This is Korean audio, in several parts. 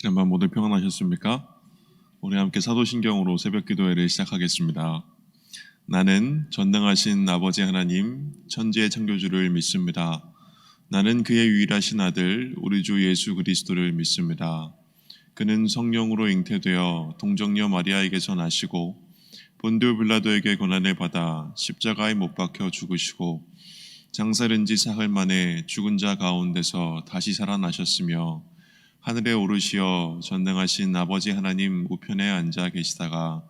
지난번 모두 평안하셨습니까? 우리 함께 사도신경으로 새벽 기도회를 시작하겠습니다. 나는 전능하신 아버지 하나님, 천지의 창조주를 믿습니다. 나는 그의 유일하신 아들, 우리 주 예수 그리스도를 믿습니다. 그는 성령으로 잉태되어 동정녀 마리아에게서 나시고 본디오 빌라도에게 고난을 받아 십자가에 못 박혀 죽으시고 장사된 지 사흘 만에 죽은 자 가운데서 다시 살아나셨으며 하늘에 오르시어 전능하신 아버지 하나님 우편에 앉아 계시다가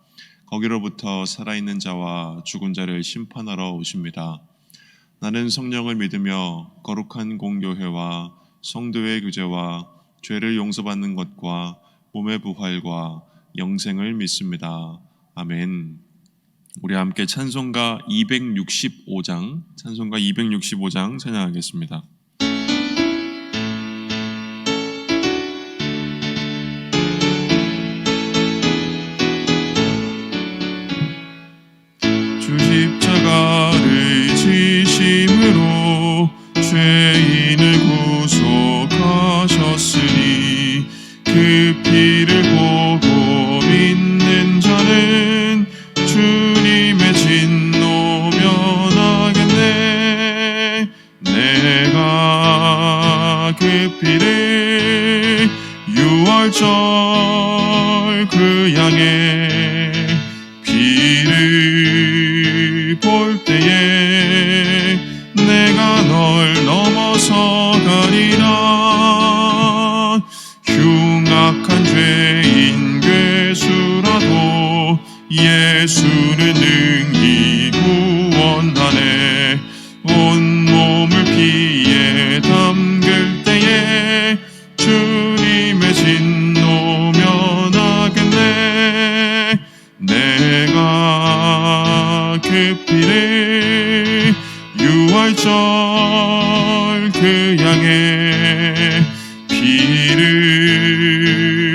거기로부터 살아있는 자와 죽은 자를 심판하러 오십니다. 나는 성령을 믿으며 거룩한 공교회와 성도의 교제와 죄를 용서받는 것과 몸의 부활과 영생을 믿습니다. 아멘. 우리 함께 찬송가 265장 찬양하겠습니다. 주 십자가를 지심으로 죄인을 구속하셨으니 그 피를 보고 믿는 자는 주님의 진노 면하겠네. 내가 그 피를 유월절 그 양의 피를 볼 때에 내가 널 넘어서 가리라. 흉악한 죄인 괴수라도 예수는 능히 구원하네. 온몸을 피에 담글 때에 주님의 진노 면하겠네. 내가 그 피를 유월절 그 양의 피를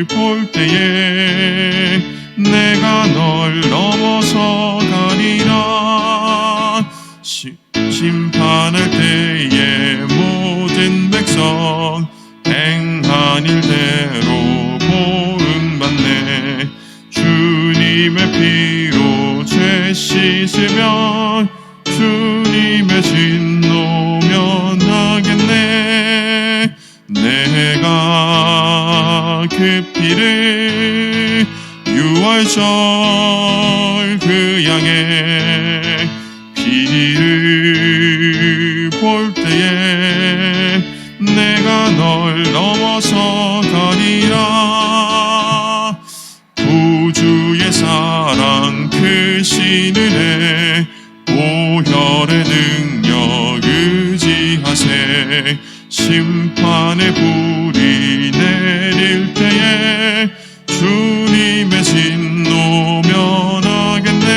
볼 때에 내가 널 넘어서 가리라. 심판할 때에 모든 백성 행한 일대로 보응받네. 주님의 피로 죄 씻으면 주님의 진노 면하겠네. 내가 그 피를 유월절 그 양의 피를 볼 때에 내가 널 넘어서 가리라. 구주의 사랑 크신 은혜 보혈의 능력 의지하세. 심판의 불이 내릴 때에 주님의 진노 면하겠네.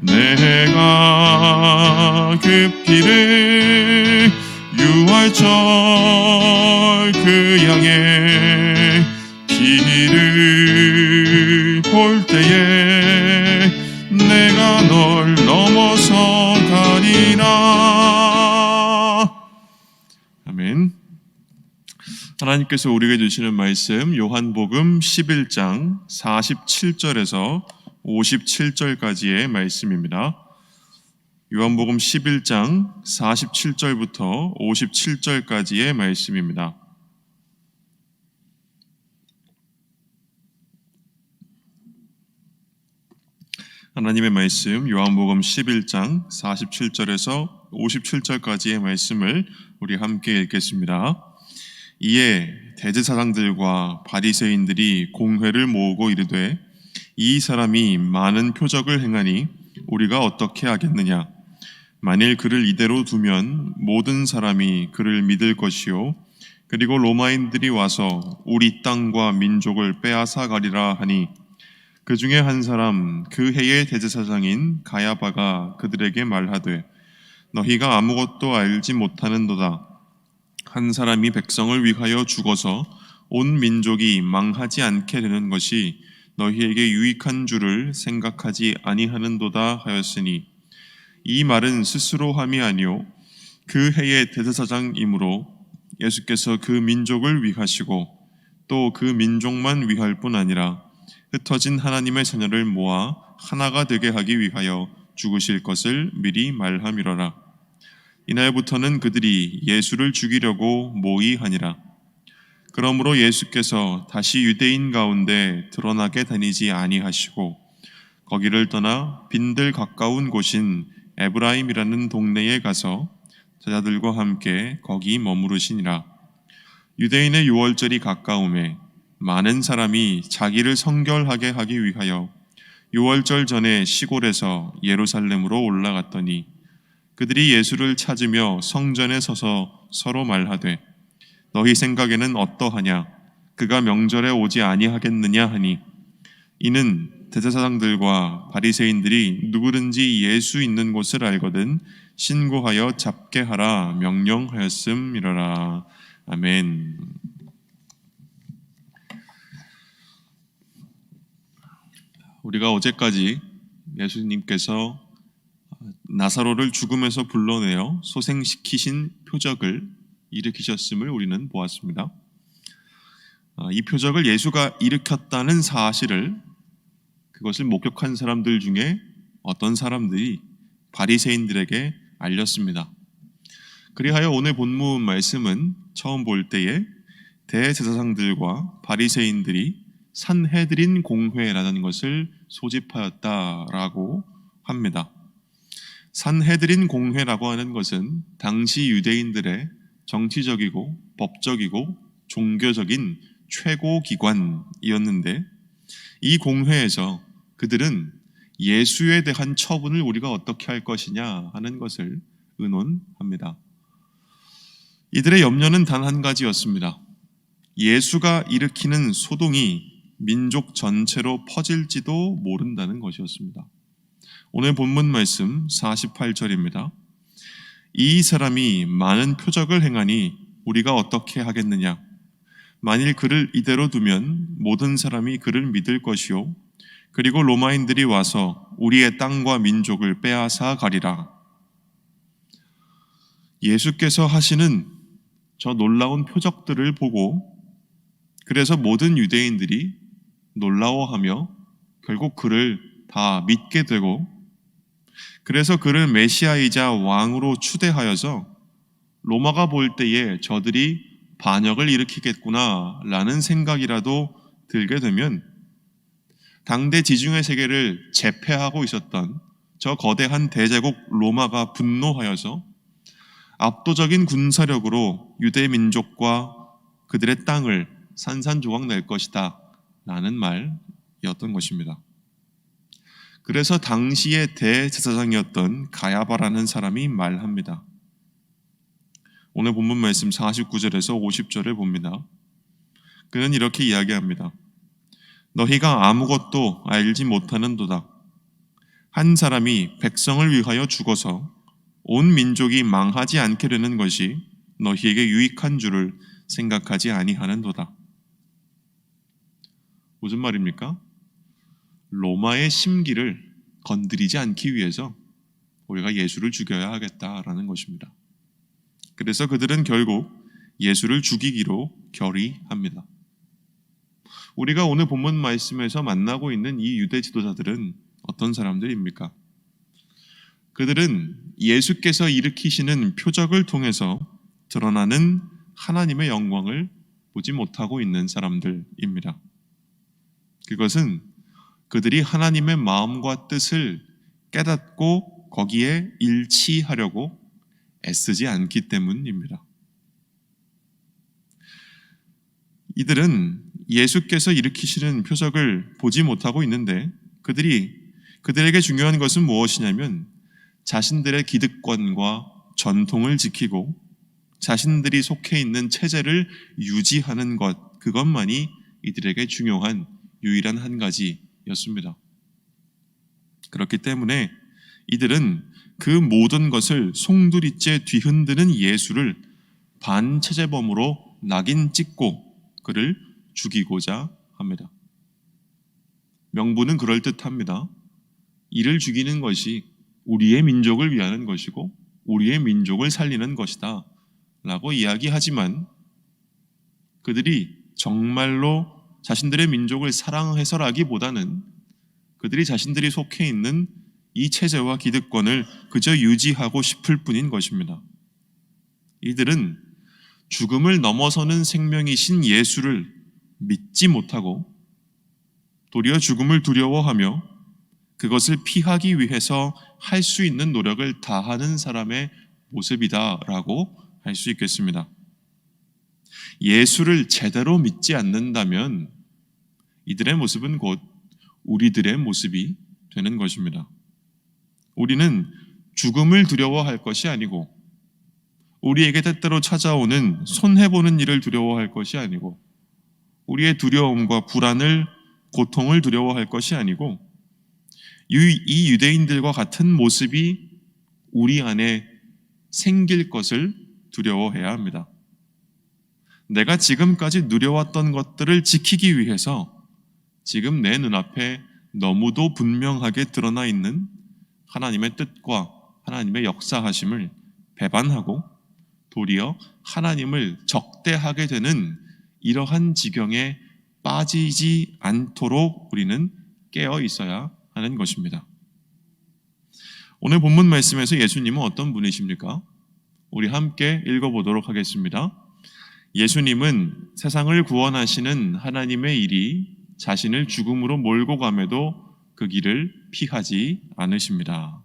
내가 그 피를 유월절 그 양의 피를 볼 때에 내가 널 넘어서 가리라. 아멘. 하나님께서 우리에게 주시는 말씀 요한복음 11장 47절에서 57절까지의 말씀입니다. 요한복음 11장 47절부터 57절까지의 말씀입니다. 하나님의 말씀 요한복음 11장 47절에서 57절까지의 말씀을 우리 함께 읽겠습니다. 이에 대제사장들과 바리새인들이 공회를 모으고 이르되 이 사람이 많은 표적을 행하니 우리가 어떻게 하겠느냐. 만일 그를 이대로 두면 모든 사람이 그를 믿을 것이요 그리고 로마인들이 와서 우리 땅과 민족을 빼앗아 가리라 하니 그 중에 한 사람 그 해의 대제사장인 가야바가 그들에게 말하되 너희가 아무것도 알지 못하는도다. 한 사람이 백성을 위하여 죽어서 온 민족이 망하지 않게 되는 것이 너희에게 유익한 줄을 생각하지 아니하는도다 하였으니 이 말은 스스로 함이 아니요 그 해의 대제사장이므로 예수께서 그 민족을 위하시고 또 그 민족만 위할 뿐 아니라 흩어진 하나님의 자녀를 모아 하나가 되게 하기 위하여 죽으실 것을 미리 말함이러라. 이날부터는 그들이 예수를 죽이려고 모의하니라. 그러므로 예수께서 다시 유대인 가운데 드러나게 다니지 아니하시고 거기를 떠나 빈들 가까운 곳인 에브라임이라는 동네에 가서 제자들과 함께 거기 머무르시니라. 유대인의 유월절이 가까우매 많은 사람이 자기를 성결하게 하기 위하여 유월절 전에 시골에서 예루살렘으로 올라갔더니 그들이 예수를 찾으며 성전에 서서 서로 말하되 너희 생각에는 어떠하냐? 그가 명절에 오지 아니하겠느냐 하니 이는 대제사장들과 바리새인들이 누구든지 예수 있는 곳을 알거든 신고하여 잡게 하라 명령하였음이러라. 아멘. 우리가 어제까지 예수님께서 나사로를 죽음에서 불러내어 소생시키신 표적을 일으키셨음을 우리는 보았습니다. 이 표적을 예수가 일으켰다는 사실을 그것을 목격한 사람들 중에 어떤 사람들이 바리새인들에게 알렸습니다. 그리하여 오늘 본문 말씀은 처음 볼 때에 대제사장들과 바리새인들이 산헤드린 공회라는 것을 소집하였다라고 합니다. 산헤드린 공회라고 하는 것은 당시 유대인들의 정치적이고 법적이고 종교적인 최고 기관이었는데 이 공회에서 그들은 예수에 대한 처분을 우리가 어떻게 할 것이냐 하는 것을 의논합니다. 이들의 염려는 단 한 가지였습니다. 예수가 일으키는 소동이 민족 전체로 퍼질지도 모른다는 것이었습니다. 오늘 본문 말씀 48절입니다. 이 사람이 많은 표적을 행하니 우리가 어떻게 하겠느냐? 만일 그를 이대로 두면 모든 사람이 그를 믿을 것이요 그리고 로마인들이 와서 우리의 땅과 민족을 빼앗아 가리라. 예수께서 하시는 저 놀라운 표적들을 보고 그래서 모든 유대인들이 놀라워하며 결국 그를 다 믿게 되고 그래서 그를 메시아이자 왕으로 추대하여서 로마가 볼 때에 저들이 반역을 일으키겠구나 라는 생각이라도 들게 되면 당대 지중해 세계를 제패하고 있었던 저 거대한 대제국 로마가 분노하여서 압도적인 군사력으로 유대 민족과 그들의 땅을 산산조각 낼 것이다 라는 말이었던 것입니다. 그래서 당시의 대제사장이었던 가야바라는 사람이 말합니다. 오늘 본문 말씀 49절에서 50절을 봅니다. 그는 이렇게 이야기합니다. 너희가 아무것도 알지 못하는도다. 한 사람이 백성을 위하여 죽어서 온 민족이 망하지 않게 되는 것이 너희에게 유익한 줄을 생각하지 아니하는도다. 무슨 말입니까? 로마의 심기를 건드리지 않기 위해서 우리가 예수를 죽여야 하겠다라는 것입니다. 그래서 그들은 결국 예수를 죽이기로 결의합니다. 우리가 오늘 본문 말씀에서 만나고 있는 이 유대 지도자들은 어떤 사람들입니까? 그들은 예수께서 일으키시는 표적을 통해서 드러나는 하나님의 영광을 보지 못하고 있는 사람들입니다. 그것은 그들이 하나님의 마음과 뜻을 깨닫고 거기에 일치하려고 애쓰지 않기 때문입니다. 이들은 예수께서 일으키시는 표적을 보지 못하고 있는데 그들에게 중요한 것은 무엇이냐면 자신들의 기득권과 전통을 지키고 자신들이 속해 있는 체제를 유지하는 것, 그것만이 이들에게 중요한 유일한 한 가지였습니다. 그렇기 때문에 이들은 그 모든 것을 송두리째 뒤흔드는 예수를 반체제범으로 낙인 찍고 그를 죽이고자 합니다. 명분은 그럴듯합니다. 이를 죽이는 것이 우리의 민족을 위하는 것이고 우리의 민족을 살리는 것이다 라고 이야기하지만 그들이 정말로 자신들의 민족을 사랑해서라기보다는 그들이 자신들이 속해 있는 이 체제와 기득권을 그저 유지하고 싶을 뿐인 것입니다. 이들은 죽음을 넘어서는 생명이신 예수를 믿지 못하고 도리어 죽음을 두려워하며 그것을 피하기 위해서 할 수 있는 노력을 다하는 사람의 모습이다라고 할 수 있겠습니다. 예수를 제대로 믿지 않는다면 이들의 모습은 곧 우리들의 모습이 되는 것입니다. 우리는 죽음을 두려워할 것이 아니고 우리에게 때때로 찾아오는 손해보는 일을 두려워할 것이 아니고 우리의 두려움과 불안을, 고통을 두려워할 것이 아니고 이 유대인들과 같은 모습이 우리 안에 생길 것을 두려워해야 합니다. 내가 지금까지 누려왔던 것들을 지키기 위해서 지금 내 눈앞에 너무도 분명하게 드러나 있는 하나님의 뜻과 하나님의 역사하심을 배반하고 도리어 하나님을 적대하게 되는 이러한 지경에 빠지지 않도록 우리는 깨어 있어야 하는 것입니다. 오늘 본문 말씀에서 예수님은 어떤 분이십니까? 우리 함께 읽어보도록 하겠습니다. 예수님은 세상을 구원하시는 하나님의 일이 자신을 죽음으로 몰고 감에도 그 길을 피하지 않으십니다.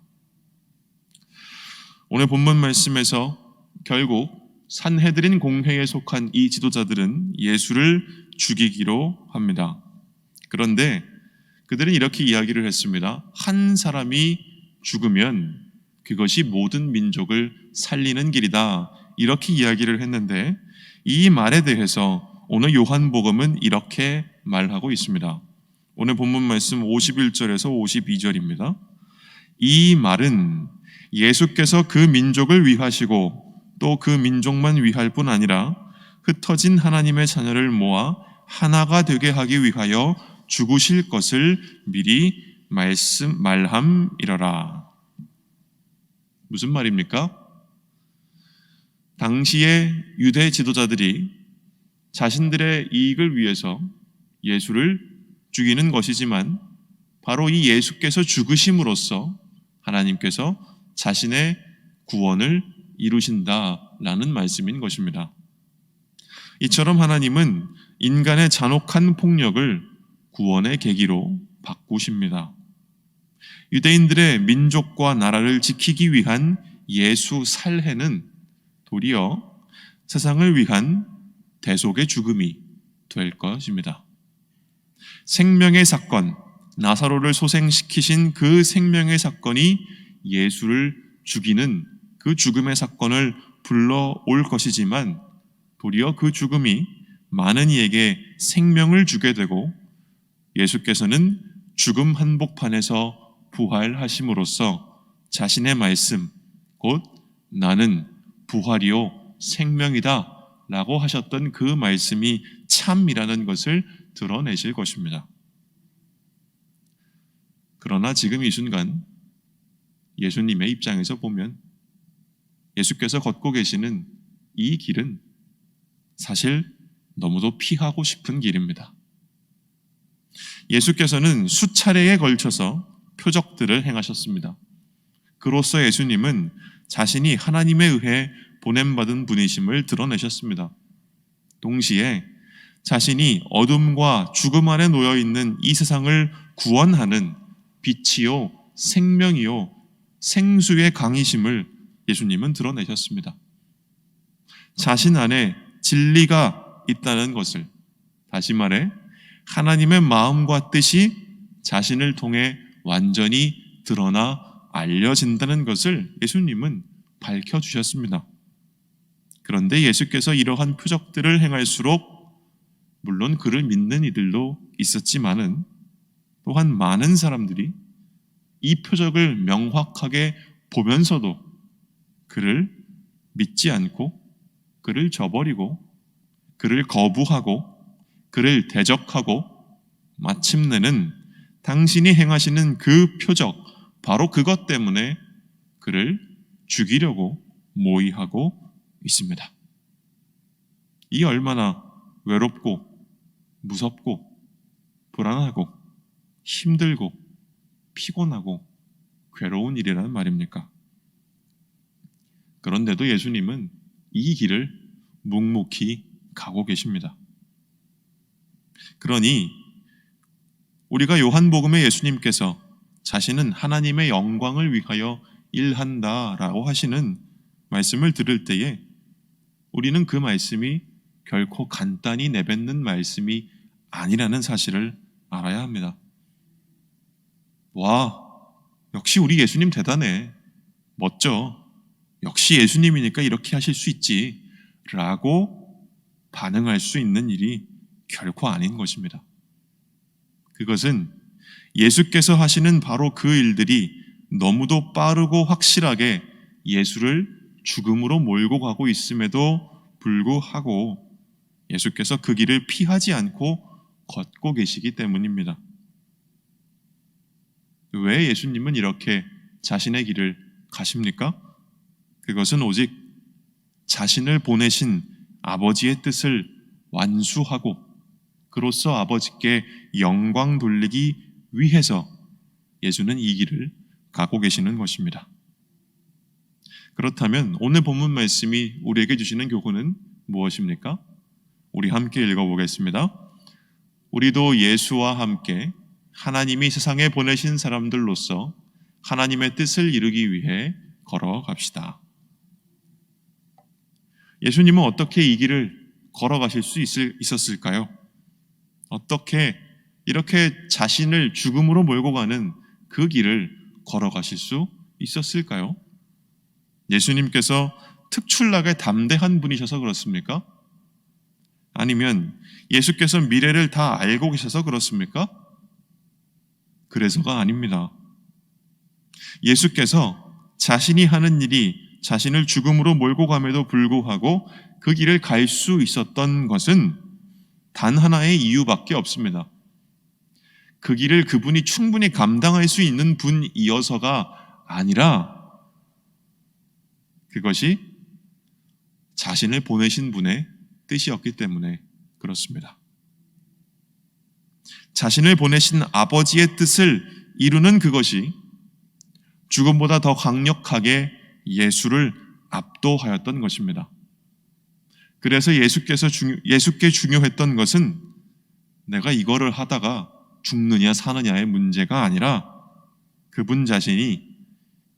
오늘 본문 말씀에서 결국 산헤드린 공회에 속한 이 지도자들은 예수를 죽이기로 합니다. 그런데 그들은 이렇게 이야기를 했습니다. 한 사람이 죽으면 그것이 모든 민족을 살리는 길이다. 이렇게 이야기를 했는데 이 말에 대해서 오늘 요한복음은 이렇게 말하고 있습니다. 오늘 본문 말씀 51절에서 52절입니다. 이 말은 예수께서 그 민족을 위하시고 또 그 민족만 위할 뿐 아니라 흩어진 하나님의 자녀를 모아 하나가 되게 하기 위하여 죽으실 것을 미리 말함이러라. 무슨 말입니까? 당시의 유대 지도자들이 자신들의 이익을 위해서 예수를 죽이는 것이지만 바로 이 예수께서 죽으심으로써 하나님께서 자신의 구원을 이루신다라는 말씀인 것입니다. 이처럼 하나님은 인간의 잔혹한 폭력을 구원의 계기로 바꾸십니다. 유대인들의 민족과 나라를 지키기 위한 예수 살해는 도리어 세상을 위한 대속의 죽음이 될 것입니다. 생명의 사건, 나사로를 소생시키신 그 생명의 사건이 예수를 죽이는 그 죽음의 사건을 불러올 것이지만 도리어 그 죽음이 많은 이에게 생명을 주게 되고 예수께서는 죽음 한복판에서 부활하심으로써 자신의 말씀, 곧 나는 부활이요 생명이다 라고 하셨던 그 말씀이 참이라는 것을 드러내실 것입니다. 그러나 지금 이 순간 예수님의 입장에서 보면 예수께서 걷고 계시는 이 길은 사실 너무도 피하고 싶은 길입니다. 예수께서는 수차례에 걸쳐서 표적들을 행하셨습니다. 그로써 예수님은 자신이 하나님에 의해 보냄받은 분이심을 드러내셨습니다. 동시에 자신이 어둠과 죽음 안에 놓여 있는 이 세상을 구원하는 빛이요 생명이요 생수의 강이심을 예수님은 드러내셨습니다. 자신 안에 진리가 있다는 것을, 다시 말해 하나님의 마음과 뜻이 자신을 통해 완전히 드러나 알려진다는 것을 예수님은 밝혀주셨습니다. 그런데 예수께서 이러한 표적들을 행할수록 물론 그를 믿는 이들도 있었지만은 또한 많은 사람들이 이 표적을 명확하게 보면서도 그를 믿지 않고 그를 저버리고 그를 거부하고 그를 대적하고 마침내는 당신이 행하시는 그 표적, 바로 그것 때문에 그를 죽이려고 모의하고 있습니다. 이 얼마나 외롭고 무섭고 불안하고 힘들고 피곤하고 괴로운 일이라는 말입니까? 그런데도 예수님은 이 길을 묵묵히 가고 계십니다. 그러니 우리가 요한복음에 예수님께서 자신은 하나님의 영광을 위하여 일한다라고 하시는 말씀을 들을 때에 우리는 그 말씀이 결코 간단히 내뱉는 말씀이 아니라는 사실을 알아야 합니다. 와, 역시 우리 예수님 대단해. 멋져. 역시 예수님이니까 이렇게 하실 수 있지. 라고 반응할 수 있는 일이 결코 아닌 것입니다. 그것은 예수께서 하시는 바로 그 일들이 너무도 빠르고 확실하게 예수를 죽음으로 몰고 가고 있음에도 불구하고 예수께서 그 길을 피하지 않고 걷고 계시기 때문입니다. 왜 예수님은 이렇게 자신의 길을 가십니까? 그것은 오직 자신을 보내신 아버지의 뜻을 완수하고 그로써 아버지께 영광 돌리기 위해서 예수는 이 길을 가고 계시는 것입니다. 그렇다면 오늘 본문 말씀이 우리에게 주시는 교훈은 무엇입니까? 우리 함께 읽어보겠습니다. 우리도 예수와 함께 하나님이 세상에 보내신 사람들로서 하나님의 뜻을 이루기 위해 걸어갑시다. 예수님은 어떻게 이 길을 걸어가실 수 있었을까요? 어떻게 이렇게 자신을 죽음으로 몰고 가는 그 길을 걸어가실 수 있었을까요? 예수님께서 특출나게 담대한 분이셔서 그렇습니까? 아니면 예수께서 미래를 다 알고 계셔서 그렇습니까? 그래서가 아닙니다. 예수께서 자신이 하는 일이 자신을 죽음으로 몰고 감에도 불구하고 그 길을 갈 수 있었던 것은 단 하나의 이유밖에 없습니다. 그 길을 그분이 충분히 감당할 수 있는 분이어서가 아니라 그것이 자신을 보내신 분의 뜻이었기 때문에 그렇습니다. 자신을 보내신 아버지의 뜻을 이루는 그것이 죽음보다 더 강력하게 예수를 압도하였던 것입니다. 그래서 예수께 중요했던 것은 내가 이거를 하다가 죽느냐 사느냐의 문제가 아니라 그분 자신이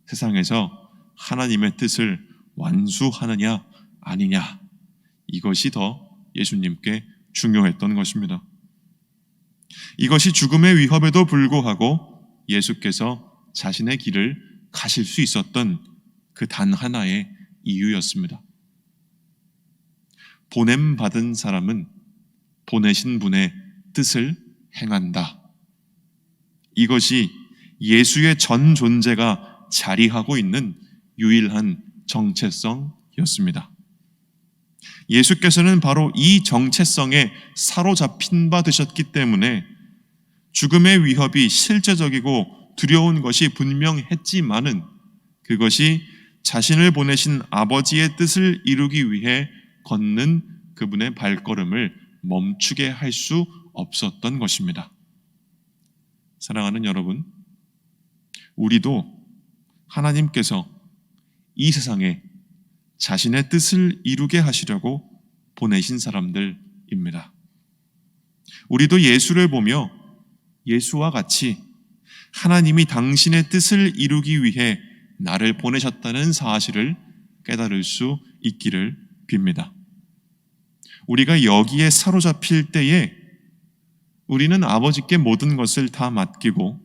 세상에서 하나님의 뜻을 완수하느냐 아니냐, 이것이 더 예수님께 중요했던 것입니다. 이것이 죽음의 위협에도 불구하고 예수께서 자신의 길을 가실 수 있었던 그 단 하나의 이유였습니다. 보냄받은 사람은 보내신 분의 뜻을 행한다. 이것이 예수의 전 존재가 자리하고 있는 유일한 정체성이었습니다. 예수께서는 바로 이 정체성에 사로잡힌 바 되셨기 때문에 죽음의 위협이 실제적이고 두려운 것이 분명했지만은 그것이 자신을 보내신 아버지의 뜻을 이루기 위해 걷는 그분의 발걸음을 멈추게 할 수 없었던 것입니다. 사랑하는 여러분, 우리도 하나님께서 이 세상에 자신의 뜻을 이루게 하시려고 보내신 사람들입니다. 우리도 예수를 보며 예수와 같이 하나님이 당신의 뜻을 이루기 위해 나를 보내셨다는 사실을 깨달을 수 있기를 빕니다. 우리가 여기에 사로잡힐 때에 우리는 아버지께 모든 것을 다 맡기고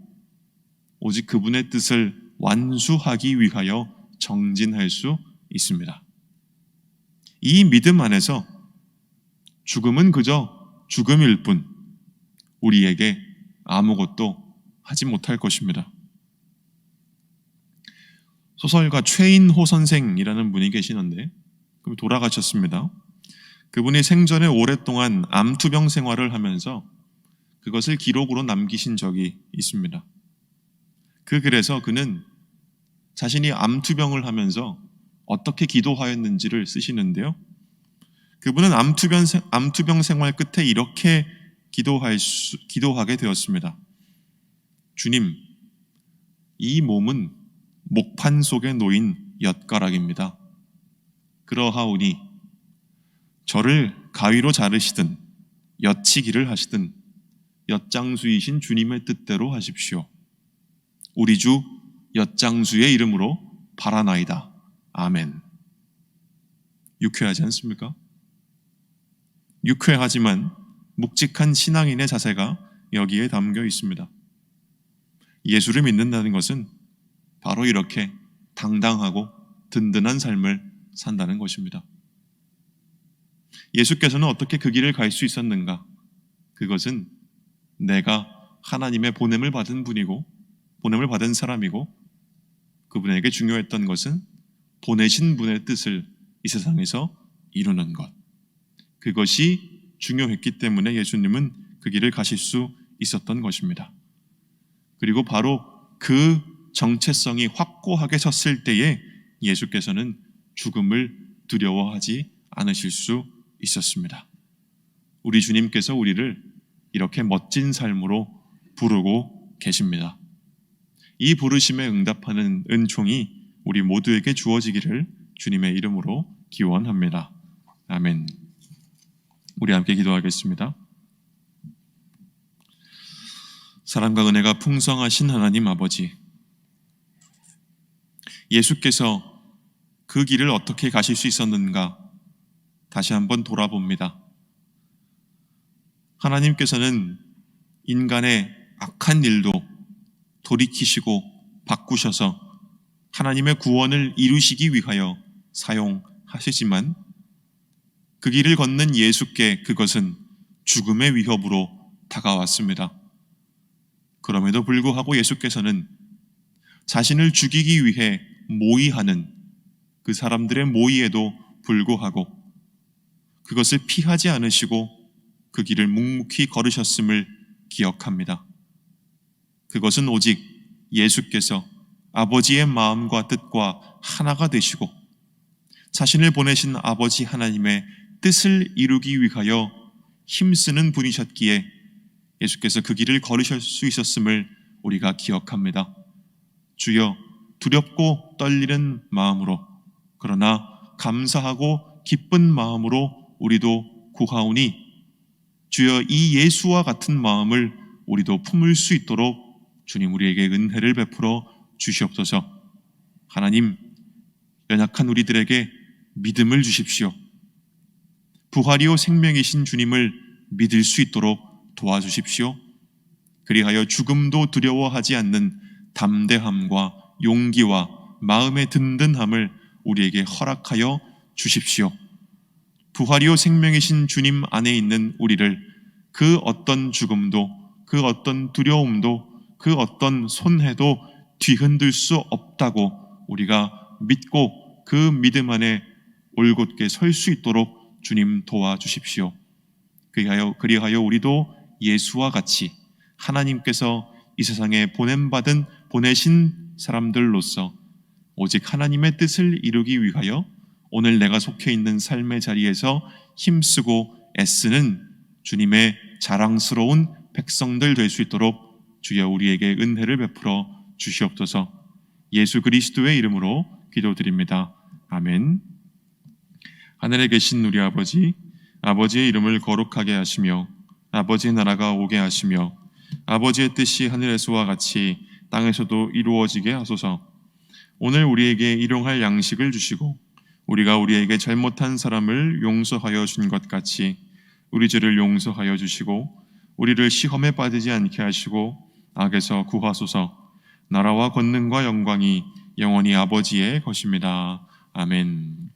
오직 그분의 뜻을 완수하기 위하여 정진할 수 있습니다. 이 믿음 안에서 죽음은 그저 죽음일 뿐 우리에게 아무것도 하지 못할 것입니다. 소설가 최인호 선생이라는 분이 계시는데 돌아가셨습니다. 그분이 생전에 오랫동안 암투병 생활을 하면서 그것을 기록으로 남기신 적이 있습니다. 그 글에서 그는 자신이 암투병을 하면서 어떻게 기도하였는지를 쓰시는데요. 그분은 암투병 생활 끝에 이렇게 기도하게 되었습니다. 주님, 이 몸은 목판 속에 놓인 엿가락입니다. 그러하오니 저를 가위로 자르시든 엿치기를 하시든 엿장수이신 주님의 뜻대로 하십시오. 우리 주 엿장수의 이름으로 바라나이다. 아멘. 유쾌하지 않습니까? 유쾌하지만 묵직한 신앙인의 자세가 여기에 담겨 있습니다. 예수를 믿는다는 것은 바로 이렇게 당당하고 든든한 삶을 산다는 것입니다. 예수께서는 어떻게 그 길을 갈 수 있었는가? 그것은 내가 하나님의 보냄을 받은 분이고 보냄을 받은 사람이고 그분에게 중요했던 것은 보내신 분의 뜻을 이 세상에서 이루는 것. 그것이 중요했기 때문에 예수님은 그 길을 가실 수 있었던 것입니다. 그리고 바로 그 정체성이 확고하게 섰을 때에 예수께서는 죽음을 두려워하지 않으실 수 있었습니다. 우리 주님께서 우리를 이렇게 멋진 삶으로 부르고 계십니다. 이 부르심에 응답하는 은총이 우리 모두에게 주어지기를 주님의 이름으로 기원합니다. 아멘. 우리 함께 기도하겠습니다. 사랑과 은혜가 풍성하신 하나님 아버지, 예수께서 그 길을 어떻게 가실 수 있었는가 다시 한번 돌아봅니다. 하나님께서는 인간의 악한 일도 돌이키시고 바꾸셔서 하나님의 구원을 이루시기 위하여 사용하시지만 그 길을 걷는 예수께 그것은 죽음의 위협으로 다가왔습니다. 그럼에도 불구하고 예수께서는 자신을 죽이기 위해 모의하는 그 사람들의 모의에도 불구하고 그것을 피하지 않으시고 그 길을 묵묵히 걸으셨음을 기억합니다. 그것은 오직 예수께서 아버지의 마음과 뜻과 하나가 되시고 자신을 보내신 아버지 하나님의 뜻을 이루기 위하여 힘쓰는 분이셨기에 예수께서 그 길을 걸으실 수 있었음을 우리가 기억합니다. 주여, 두렵고 떨리는 마음으로 그러나 감사하고 기쁜 마음으로 우리도 구하오니 주여, 이 예수와 같은 마음을 우리도 품을 수 있도록 주님 우리에게 은혜를 베풀어 주시옵소서. 하나님, 연약한 우리들에게 믿음을 주십시오. 부활이요 생명이신 주님을 믿을 수 있도록 도와주십시오. 그리하여 죽음도 두려워하지 않는 담대함과 용기와 마음의 든든함을 우리에게 허락하여 주십시오. 부활이요 생명이신 주님 안에 있는 우리를 그 어떤 죽음도, 그 어떤 두려움도, 그 어떤 손해도 뒤흔들 수 없다고 우리가 믿고 그 믿음 안에 올곧게 설 수 있도록 주님 도와주십시오. 그리하여 우리도 예수와 같이 하나님께서 이 세상에 보내신 사람들로서 오직 하나님의 뜻을 이루기 위하여 오늘 내가 속해 있는 삶의 자리에서 힘쓰고 애쓰는 주님의 자랑스러운 백성들 될 수 있도록 주여 우리에게 은혜를 베풀어 주시옵소서. 예수 그리스도의 이름으로 기도드립니다. 아멘. 하늘에 계신 우리 아버지, 아버지의 이름을 거룩하게 하시며 아버지의 나라가 오게 하시며 아버지의 뜻이 하늘에서와 같이 땅에서도 이루어지게 하소서. 오늘 우리에게 일용할 양식을 주시고 우리가 우리에게 잘못한 사람을 용서하여 준 것 같이 우리 죄를 용서하여 주시고 우리를 시험에 빠지지 않게 하시고 악에서 구하소서. 나라와 권능과 영광이 영원히 아버지의 것입니다. 아멘.